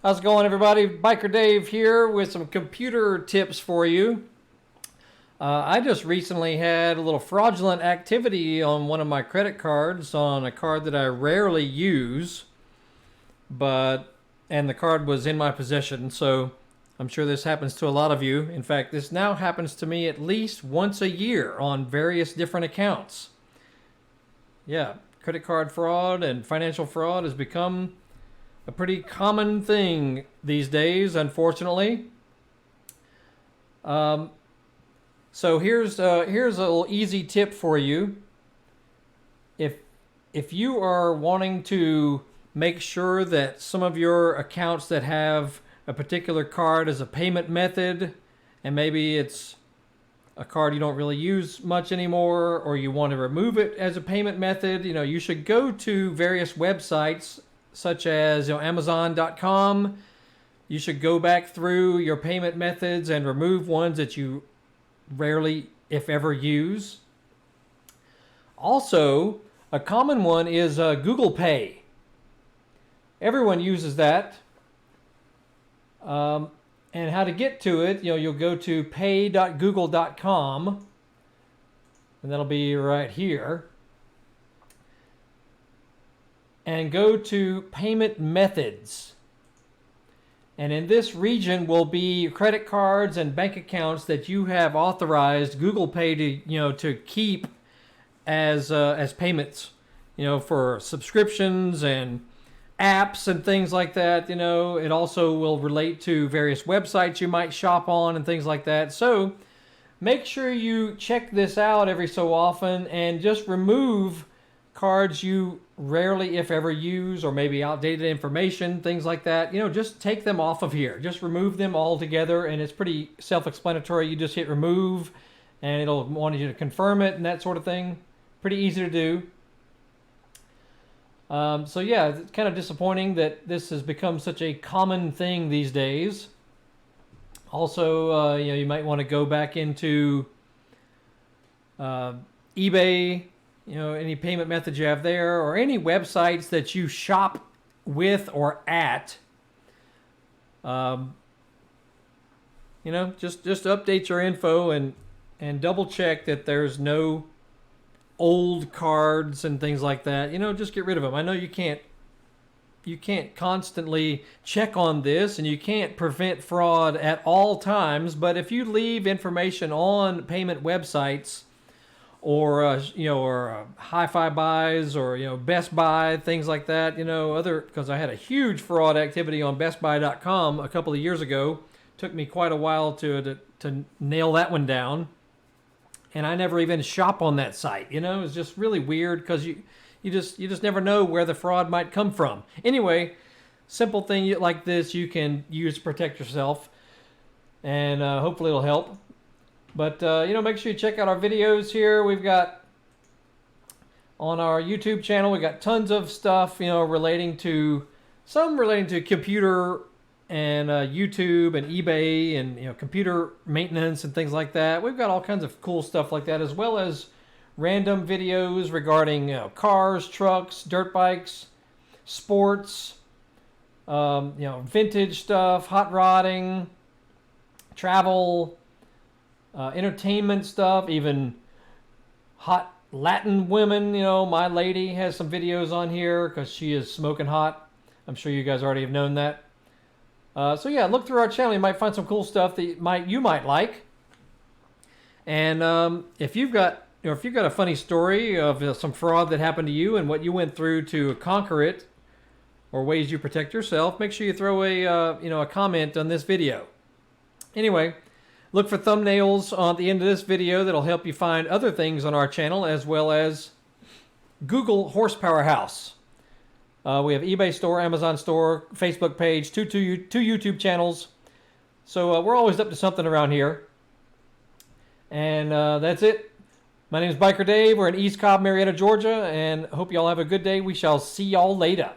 How's it going, everybody? Biker Dave here with some computer tips for you. I just recently had a little fraudulent activity on one of my credit cards on a card that I rarely use, and the card was in my possession, so I'm sure this happens to a lot of you. In fact, this now happens to me at least once a year on various different accounts. Yeah, credit card fraud and financial fraud has become a pretty common thing these days, unfortunately. So here's a little easy tip for you. If you are wanting to make sure that some of your accounts that have a particular card as a payment method, and maybe it's a card you don't really use much anymore, or you want to remove it as a payment method, you should go to various websites such as Amazon.com. You should go back through your payment methods and remove ones that you rarely, if ever, use. Also, a common one is Google Pay. Everyone uses that. And how to get to it, you'll go to pay.google.com, and that'll be right here. And go to payment methods. And in this region will be credit cards and bank accounts that you have authorized Google Pay to keep as payments, for subscriptions and apps and things like that. It also will relate to various websites you might shop on and things like that. So make sure you check this out every so often and just remove cards you rarely, if ever, use, or maybe outdated information, things like that. Just take them off of here. Just remove them altogether, and it's pretty self-explanatory. You just hit remove, and it'll want you to confirm it and that sort of thing. Pretty easy to do. So yeah, it's kind of disappointing that this has become such a common thing these days. Also, you might want to go back into eBay, any payment methods you have there, or any websites that you shop with or at. Just update your info and double check that there's no old cards and things like that. Just get rid of them. I know you can't constantly check on this, and you can't prevent fraud at all times, but if you leave information on payment websites, or Hi-Fi Buys, or Best Buy, things like that, because I had a huge fraud activity on BestBuy.com a couple of years ago. Took me quite a while to nail that one down, and I never even shop on that site. It's just really weird because you just never know where the fraud might come from. Anyway, simple thing like this you can use to protect yourself, and hopefully it'll help. But, make sure you check out our videos here. We've got, on our YouTube channel, we've got tons of stuff, relating to computer and YouTube and eBay and, computer maintenance and things like that. We've got all kinds of cool stuff like that, as well as random videos regarding, cars, trucks, dirt bikes, sports, vintage stuff, hot rodding, travel, entertainment stuff, even hot Latin women. My lady has some videos on here because she is smoking hot. I'm sure you guys already have known that. So yeah, look through our channel. You might find some cool stuff that you might like. And if you've got a funny story of some fraud that happened to you and what you went through to conquer it, or ways you protect yourself, make sure you throw a comment on this video. Anyway, look for thumbnails on the end of this video that'll help you find other things on our channel, as well as Google Horsepower House. We have eBay store, Amazon store, Facebook page, two YouTube channels. So we're always up to something around here. And that's it. My name is Biker Dave. We're in East Cobb, Marietta, Georgia, and hope y'all have a good day. We shall see y'all later.